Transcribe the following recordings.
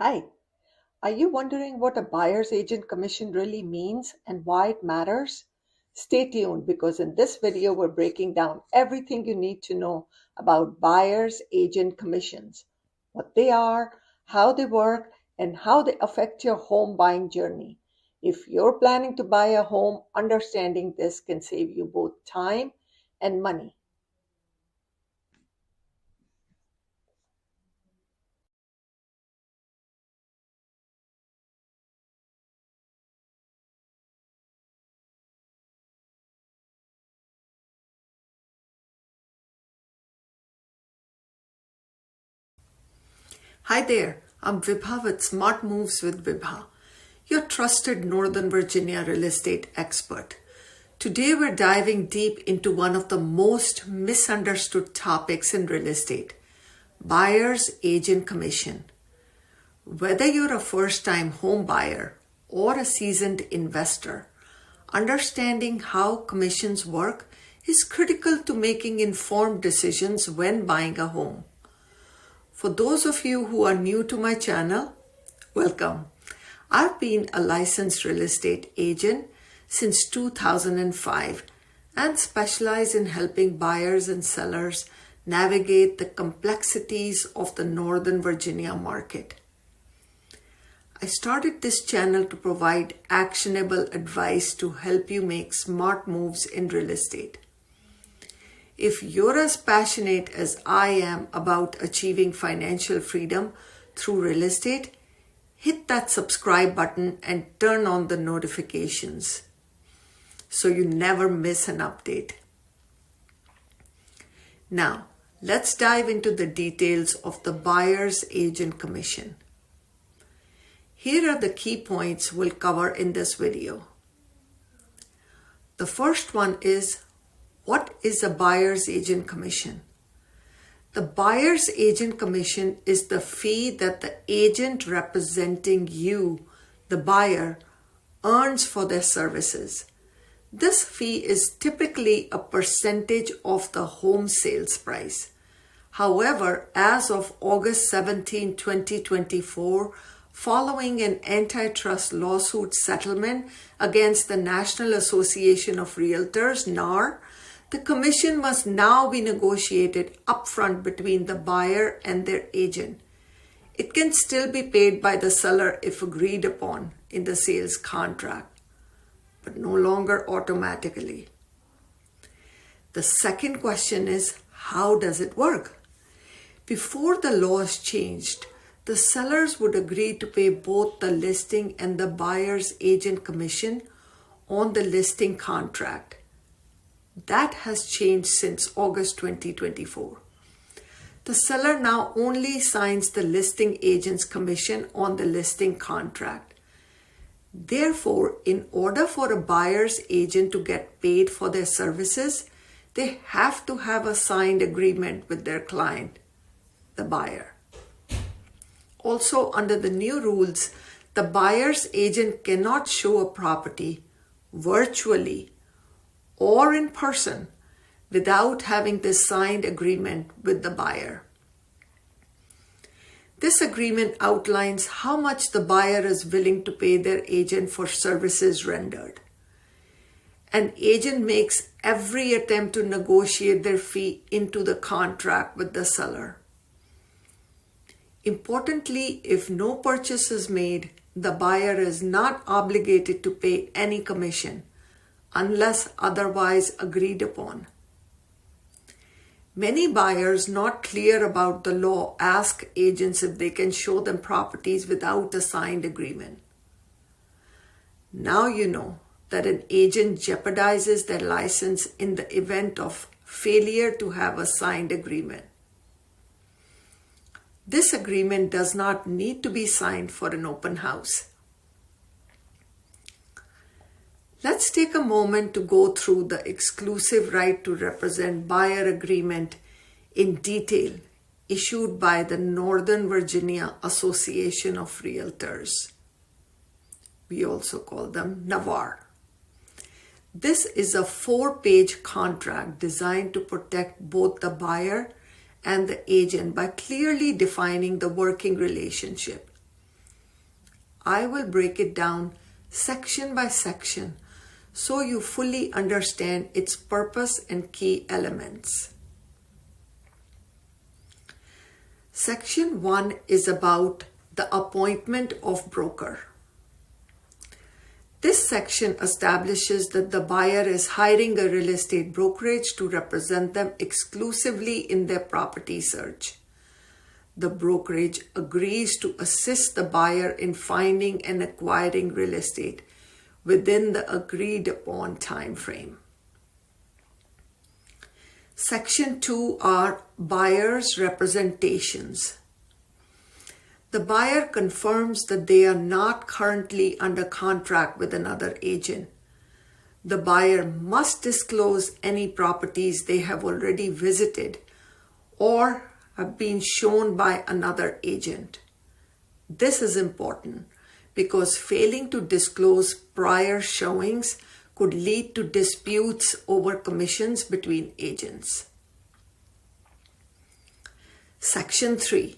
Hi, are you wondering what a buyer's agent commission really means and why it matters? Stay tuned because in this video we're breaking down everything you need to know about buyer's agent commissions, what they are, how they work, and how they affect your home buying journey. If you're planning to buy a home, understanding this can save you both time and money. Hi there, I'm Vibha with Smart Moves with Vibha, your trusted Northern Virginia real estate expert. Today we're diving deep into one of the most misunderstood topics in real estate, buyer's agent commission. Whether you're a first-time home buyer or a seasoned investor, understanding how commissions work is critical to making informed decisions when buying a home. For those of you who are new to my channel, welcome. I've been a licensed real estate agent since 2005 and specialize in helping buyers and sellers navigate the complexities of the Northern Virginia market. I started this channel to provide actionable advice to help you make smart moves in real estate. If you're as passionate as I am about achieving financial freedom through real estate, hit that subscribe button and turn on the notifications so you never miss an update. Now, let's dive into the details of the buyer's agent commission. Here are the key points we'll cover in this video. The first one is, what is a buyer's agent commission? The buyer's agent commission is the fee that the agent representing you, the buyer, earns for their services. This fee is typically a percentage of the home sales price. However, as of August 17, 2024, following an antitrust lawsuit settlement against the National Association of Realtors, NAR, the commission must now be negotiated upfront between the buyer and their agent. It can still be paid by the seller if agreed upon in the sales contract, but no longer automatically. The second question is, how does it work? Before the laws changed, the sellers would agree to pay both the listing and the buyer's agent commission on the listing contract. That has changed since August 2024. The seller now only signs the listing agent's commission on the listing contract. Therefore, in order for a buyer's agent to get paid for their services, they have to have a signed agreement with their client, the buyer. Also, under the new rules, the buyer's agent cannot show a property virtually or in person without having this signed agreement with the buyer. This agreement outlines how much the buyer is willing to pay their agent for services rendered. An agent makes every attempt to negotiate their fee into the contract with the seller. Importantly, if no purchase is made, the buyer is not obligated to pay any commission unless otherwise agreed upon. Many buyers not clear about the law ask agents if they can show them properties without a signed agreement. Now you know that an agent jeopardizes their license in the event of failure to have a signed agreement. This agreement does not need to be signed for an open house. Let's take a moment to go through the exclusive right to represent buyer agreement in detail issued by the Northern Virginia Association of Realtors. We also call them NAVAR. This is a 4-page contract designed to protect both the buyer and the agent by clearly defining the working relationship. I will break it down section by section so you fully understand its purpose and key elements. Section 1 is about the appointment of broker. This section establishes that the buyer is hiring a real estate brokerage to represent them exclusively in their property search. The brokerage agrees to assist the buyer in finding and acquiring real estate within the agreed upon time frame. Section 2 are buyer's representations. The buyer confirms that they are not currently under contract with another agent. The buyer must disclose any properties they have already visited or have been shown by another agent. This is important because failing to disclose prior showings could lead to disputes over commissions between agents. Section 3.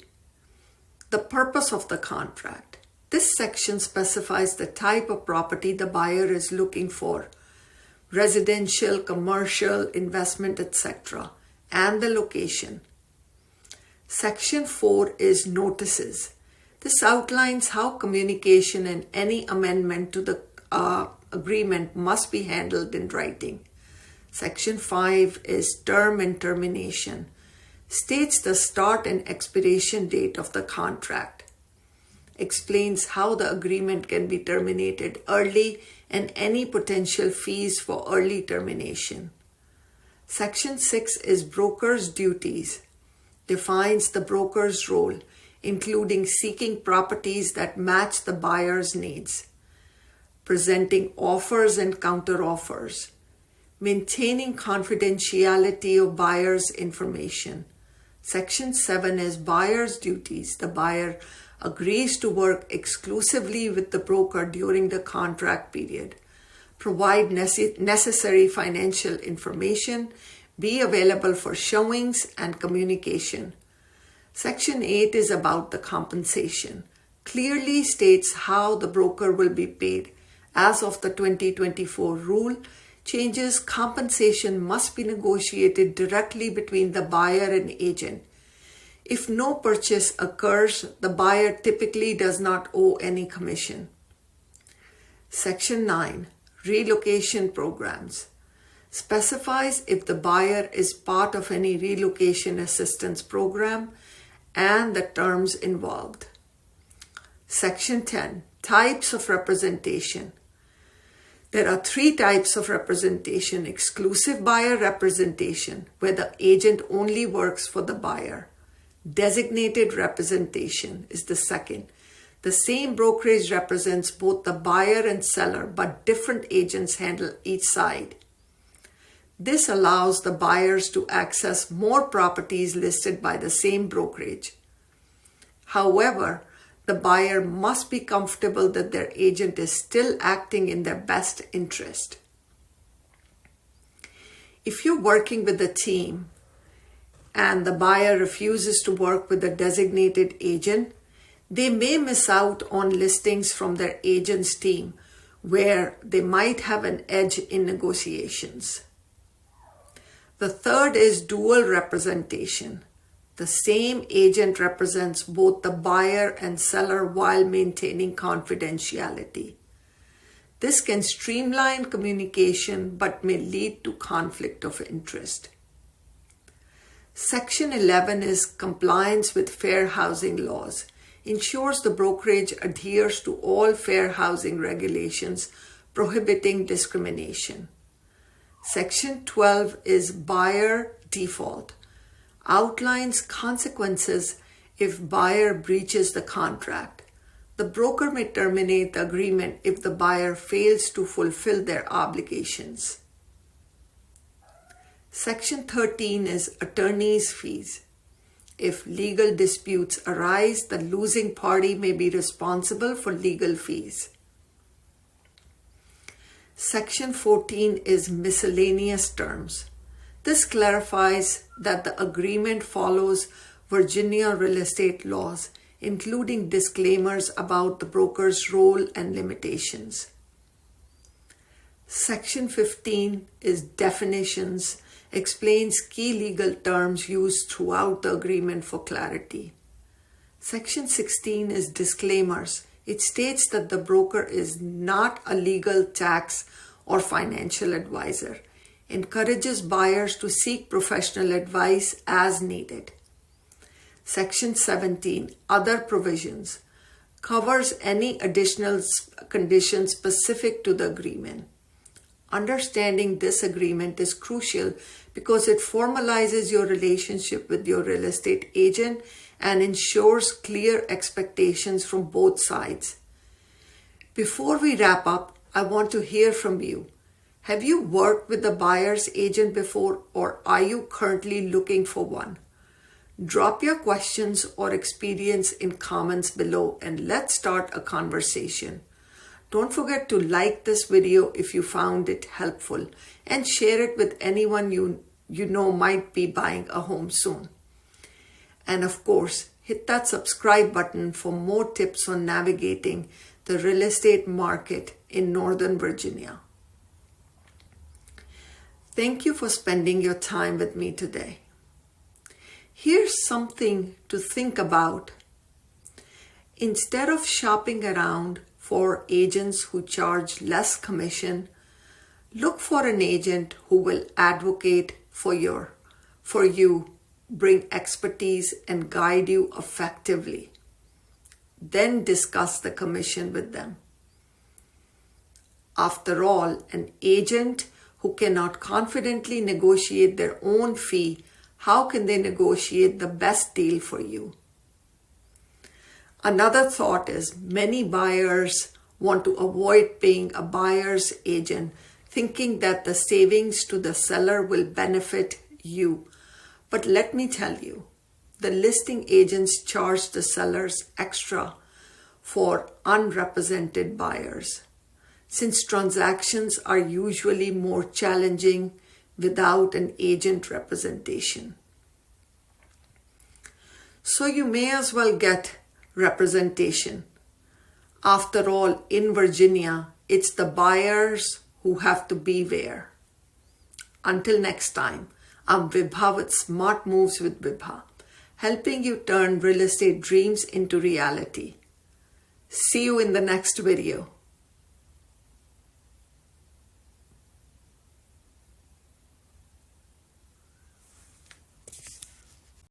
The purpose of the contract. This section specifies the type of property the buyer is looking for, residential, commercial, investment, etc., and the location. Section 4 is notices. This outlines how communication and any amendment to the agreement must be handled in writing. Section 5 is term and termination. States the start and expiration date of the contract. Explains how the agreement can be terminated early and any potential fees for early termination. Section 6 is broker's duties. Defines the broker's role, including seeking properties that match the buyer's needs, presenting offers and counteroffers, maintaining confidentiality of buyer's information. Section 7 is buyer's duties. The buyer agrees to work exclusively with the broker during the contract period, provide necessary financial information, be available for showings and communication. Section 8 is about the compensation. Clearly states how the broker will be paid. As of the 2024 rule changes, compensation must be negotiated directly between the buyer and agent. If no purchase occurs, the buyer typically does not owe any commission. Section 9. Relocation programs. Specifies if the buyer is part of any relocation assistance program and the terms involved. Section 10. Types of representation. There are 3 types of representation: exclusive buyer representation, where the agent only works for the buyer. Designated representation is the second. The same brokerage represents both the buyer and seller, but different agents handle each side. This allows the buyers to access more properties listed by the same brokerage. However, the buyer must be comfortable that their agent is still acting in their best interest. If you're working with a team and the buyer refuses to work with a designated agent, they may miss out on listings from their agent's team where they might have an edge in negotiations. The third is dual representation. The same agent represents both the buyer and seller while maintaining confidentiality. This can streamline communication but may lead to conflict of interest. Section 11 is compliance with fair housing laws. Ensures the brokerage adheres to all fair housing regulations prohibiting discrimination. Section 12 is buyer default. Outlines consequences if buyer breaches the contract. The broker may terminate the agreement if the buyer fails to fulfill their obligations. Section 13 is attorney's fees. If legal disputes arise, the losing party may be responsible for legal fees. Section 14 is miscellaneous terms. This clarifies that the agreement follows Virginia real estate laws, including disclaimers about the broker's role and limitations. Section 15 is definitions, explains key legal terms used throughout the agreement for clarity. Section 16 is disclaimers. It states that the broker is not a legal, tax, or financial advisor, encourages buyers to seek professional advice as needed. Section 17, other provisions, covers any additional conditions specific to the agreement. Understanding this agreement is crucial because it formalizes your relationship with your real estate agent and ensures clear expectations from both sides. Before we wrap up, I want to hear from you. Have you worked with a buyer's agent before, or are you currently looking for one? Drop your questions or experience in comments below and let's start a conversation. Don't forget to like this video if you found it helpful and share it with anyone you know might be buying a home soon. And of course, hit that subscribe button for more tips on navigating the real estate market in Northern Virginia. Thank you for spending your time with me today. Here's something to think about. Instead of shopping around for agents who charge less commission, look for an agent who will advocate for you, bring expertise, and guide you effectively. Then discuss the commission with them. After all, an agent who cannot confidently negotiate their own fee, how can they negotiate the best deal for you? Another thought is many buyers want to avoid paying a buyer's agent, thinking that the savings to the seller will benefit you. But let me tell you, the listing agents charge the sellers extra for unrepresented buyers, since transactions are usually more challenging without an agent representation. So you may as well get representation. After all, in Virginia, it's the buyers who have to beware. Until next time, I'm Vibha with Smart Moves with Vibha, helping you turn real estate dreams into reality. See you in the next video.